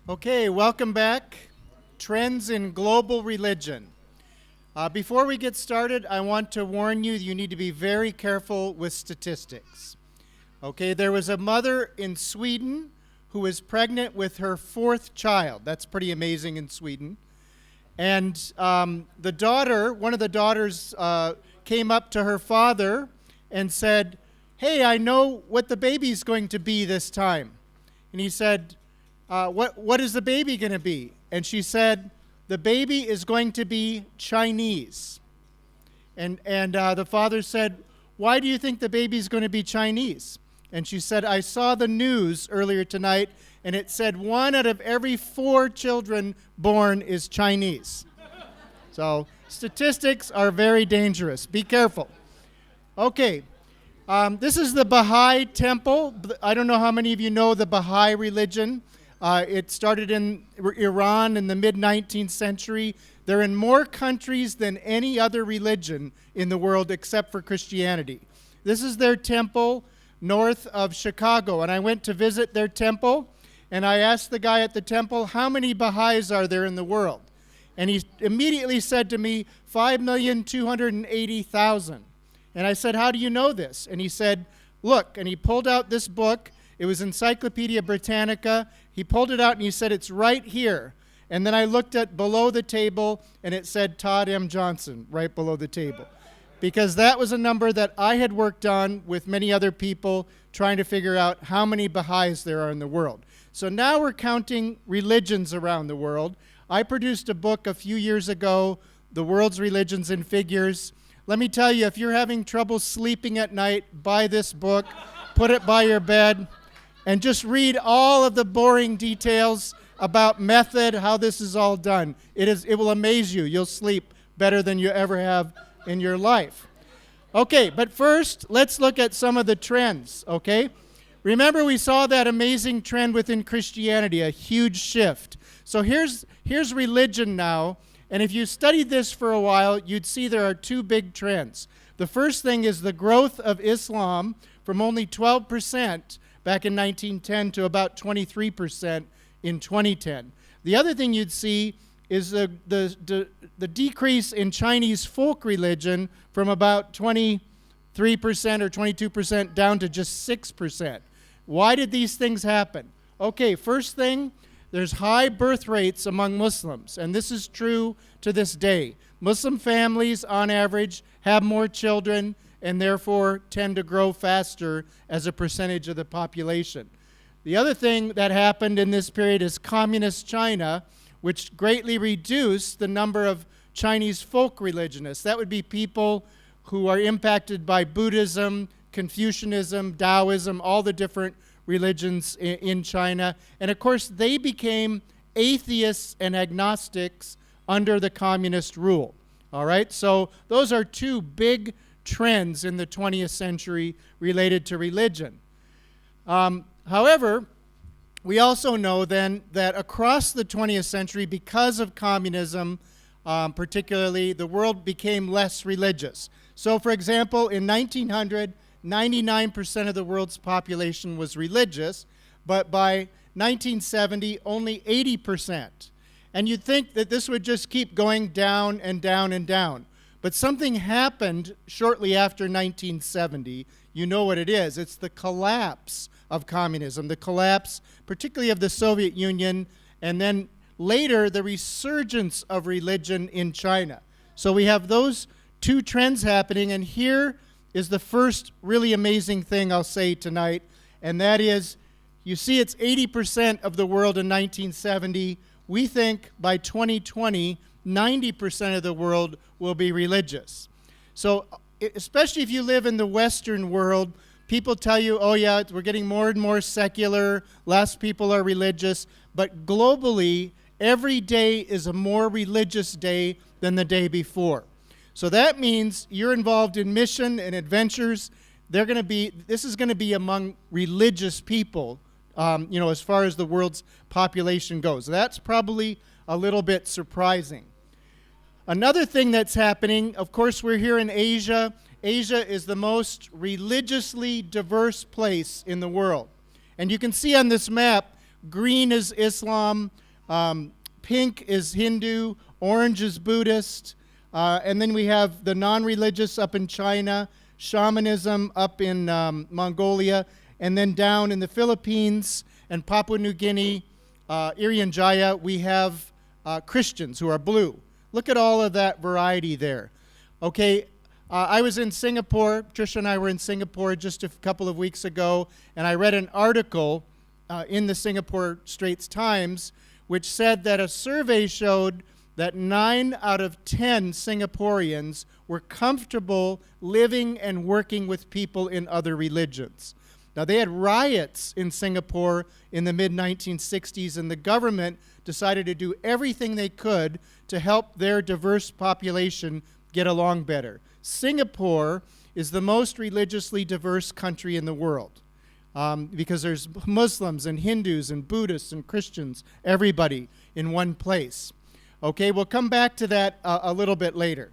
Okay, welcome back. Trends in global religion. Before we get started, I want to warn you, you need to be very careful with statistics. Okay, there was a mother in Sweden who was pregnant with her fourth child. That's pretty amazing in Sweden. And the daughter, one of the daughters, came up to her father and said, "Hey, I know what the baby's going to be this time." And he said, what is the baby going to be? And she said, "The baby is going to be Chinese." And the father said, "Why do you think the baby's going to be Chinese?" And she said, "I saw the news earlier tonight, and it said 1 out of every 4 children born is Chinese." So statistics are very dangerous. Be careful. Okay. This is the Baha'i temple. I don't know how many of you know the Baha'i religion. It started in Iran in the mid-19th century. They're in more countries than any other religion in the world except for Christianity. This is their temple north of Chicago, and I went to visit their temple, and I asked the guy at the temple, "How many Baha'is are there in the world?" And he immediately said to me, 5,280,000. And I said, "How do you know this?" And he said, "Look," and he pulled out this book. It was Encyclopedia Britannica. He pulled it out and he said, "It's right here." And then I looked at below the table and it said Todd M. Johnson right below the table. Because that was a number that I had worked on with many other people trying to figure out how many Baha'is there are in the world. So now we're counting religions around the world. I produced a book a few years ago, The World's Religions in Figures. Let me tell you, if you're having trouble sleeping at night, buy this book, put it by your bed, and just read all of the boring details about method, how this is all done. It will amaze you. You'll sleep better than you ever have in your life. Okay, but first, let's look at some of the trends, okay? Remember, we saw that amazing trend within Christianity, a huge shift. So here's religion now, and if you studied this for a while, you'd see there are 2 big trends. The first thing is the growth of Islam from only 12% back in 1910 to about 23% in 2010. The other thing you'd see is the decrease in Chinese folk religion from about 23% or 22% down to just 6%. Why did these things happen? Okay, first thing, there's high birth rates among Muslims, and this is true to this day. Muslim families, on average, have more children and therefore tend to grow faster as a percentage of the population. The other thing that happened in this period is communist China, which greatly reduced the number of Chinese folk religionists. That would be people who are impacted by Buddhism, Confucianism, Taoism, all the different religions in China. And of course, they became atheists and agnostics under the communist rule. All right, so those are 2 big trends in the 20th century related to religion. However, we also know then that across the 20th century, because of communism, particularly, the world became less religious. So, for example, in 1900, 99% of the world's population was religious, but by 1970, only 80%. And you'd think that this would just keep going down and down and down. But something happened shortly after 1970. You know what it is. It's the collapse of communism, the collapse particularly of the Soviet Union, and then later the resurgence of religion in China. So we have those 2 trends happening, and here is the first really amazing thing I'll say tonight, and that is, you see it's 80% of the world in 1970. We think by 2020, 90% of the world will be religious. So especially if you live in the Western world, people tell you, oh yeah, we're getting more and more secular, less people are religious, but globally, every day is a more religious day than the day before. So that means you're involved in mission and adventures. This is going to be among religious people, as far as the world's population goes. That's probably a little bit surprising. Another thing that's happening, of course, we're here in Asia. Asia is the most religiously diverse place in the world. And you can see on this map Green is Islam. Pink is Hindu. Orange is Buddhist. And then we have the non-religious up in China, shamanism up in Mongolia, and then down in the Philippines and Papua New Guinea, Irian Jaya, we have Christians who are blue. Look at all of that variety there. Okay, I was in Singapore. Tricia and I were in Singapore just a couple of weeks ago, and I read an article in the Singapore Straits Times which said that a survey showed that 9 out of 10 Singaporeans were comfortable living and working with people in other religions. Now, they had riots in Singapore in the mid-1960s, and the government decided to do everything they could to help their diverse population get along better. Singapore is the most religiously diverse country in the world because there's Muslims and Hindus and Buddhists and Christians, everybody in one place. Okay, we'll come back to that a little bit later.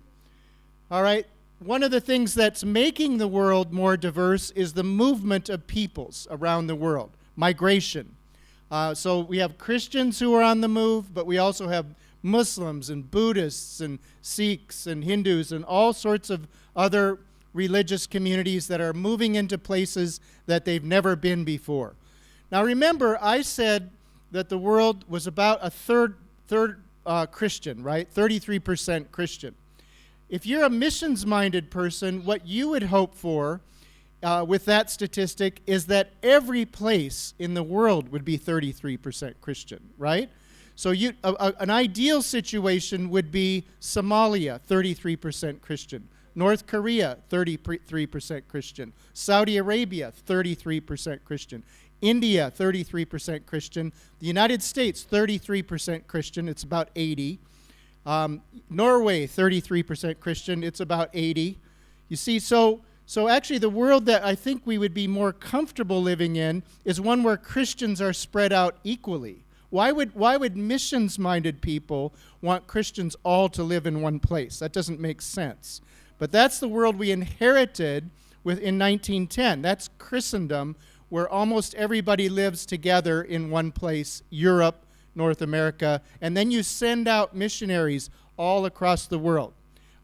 All right, one of the things that's making the world more diverse is the movement of peoples around the world, migration. So we have Christians who are on the move, but we also have Muslims and Buddhists and Sikhs and Hindus and all sorts of other religious communities that are moving into places that they've never been before. Now remember, I said that the world was about a third Christian, right? 33% Christian. If you're a missions-minded person, what you would hope for with that statistic is that every place in the world would be 33% Christian, right? So an ideal situation would be Somalia, 33% Christian. North Korea, 33% Christian. Saudi Arabia, 33% Christian. India, 33% Christian. The United States, 33% Christian. It's about 80. Norway, 33% Christian. It's about 80. You see, so actually the world that I think we would be more comfortable living in is one where Christians are spread out equally. Why would missions-minded people want Christians all to live in one place? That doesn't make sense. But that's the world we inherited in 1910. That's Christendom, where almost everybody lives together in one place, Europe, North America, and then you send out missionaries all across the world.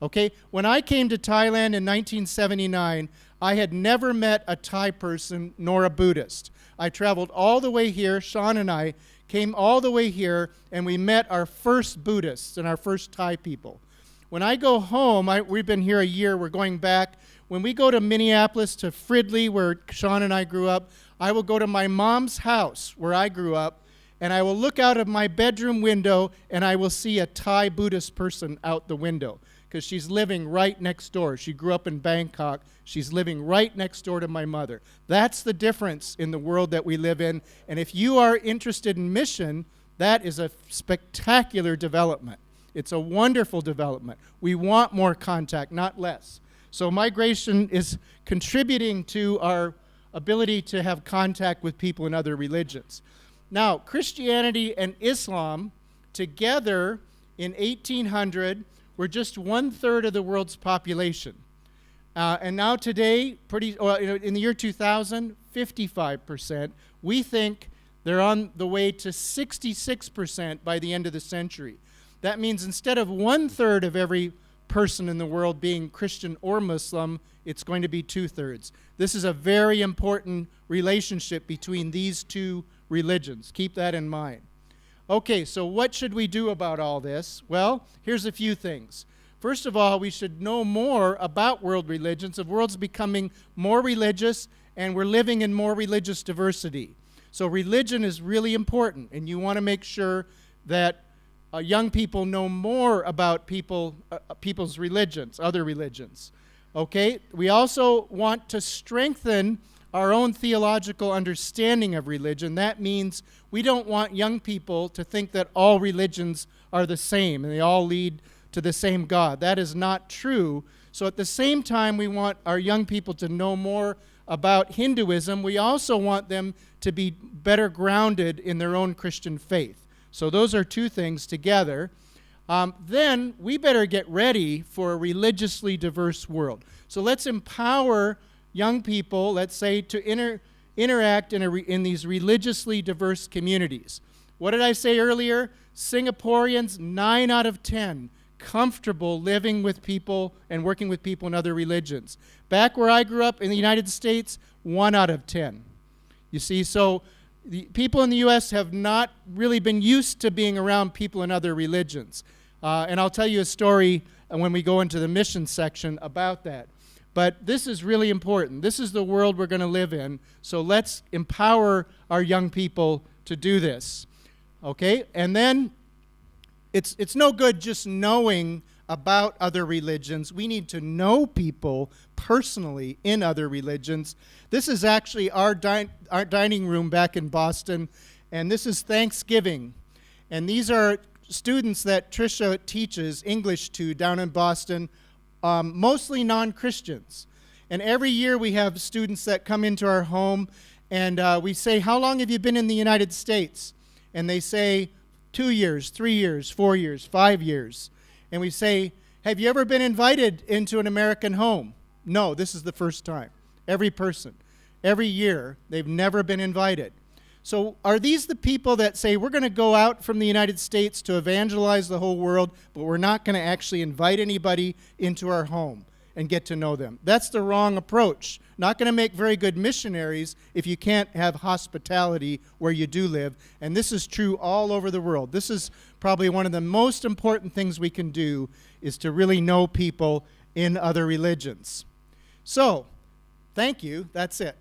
Okay, when I came to Thailand in 1979, I had never met a Thai person nor a Buddhist. I traveled all the way here, Sean and I came all the way here, and we met our first Buddhists and our first Thai people. When I go home, we've been here a year, we're going back. When we go to Minneapolis, to Fridley, where Sean and I grew up, I will go to my mom's house, where I grew up, and I will look out of my bedroom window, and I will see a Thai Buddhist person out the window, because she's living right next door. She grew up in Bangkok. She's living right next door to my mother. That's the difference in the world that we live in, and if you are interested in mission, that is a spectacular development. It's a wonderful development. We want more contact, not less. So migration is contributing to our ability to have contact with people in other religions. Now, Christianity and Islam together in 1800 were just 1/3 of the world's population. And now today, in the year 2000, 55%. We think they're on the way to 66% by the end of the century. That means instead of 1/3 of every person in the world being Christian or Muslim, it's going to be 2/3. This is a very important relationship between these two religions. Keep that in mind. Okay, so what should we do about all this? Well, here's a few things. First of all, we should know more about world religions. The world's becoming more religious, and we're living in more religious diversity. So religion is really important, and you want to make sure that young people know more about people's religions, other religions. Okay? We also want to strengthen our own theological understanding of religion. That means we don't want young people to think that all religions are the same and they all lead to the same God. That is not true. So at the same time we want our young people to know more about Hinduism, we also want them to be better grounded in their own Christian faith. So those are two things together. Then we better get ready for a religiously diverse world. So let's empower young people, let's say, to interact in these religiously diverse communities. What did I say earlier? Singaporeans, 9 out of 10, comfortable living with people and working with people in other religions. Back where I grew up in the United States, 1 out of 10. You see, so the people in the U.S. have not really been used to being around people in other religions. And I'll tell you a story when we go into the mission section about that. But this is really important. This is the world we're going to live in, so let's empower our young people to do this. Okay? And then it's no good just knowing about other religions. We need to know people personally in other religions. This is actually our dining room back in Boston, and this is Thanksgiving. And these are students that Tricia teaches English to down in Boston, mostly non-Christians. And every year we have students that come into our home, and we say, how long have you been in the United States? And they say, 2 years, 3 years, 4 years, 5 years. And we say, have you ever been invited into an American home? No, this is the first time. Every person. Every year, they've never been invited. So are these the people that say, we're going to go out from the United States to evangelize the whole world, but we're not going to actually invite anybody into our home and get to know them? That's the wrong approach. Not going to make very good missionaries if you can't have hospitality where you do live. And this is true all over the world. This is probably one of the most important things we can do, is to really know people in other religions. So, thank you. That's it.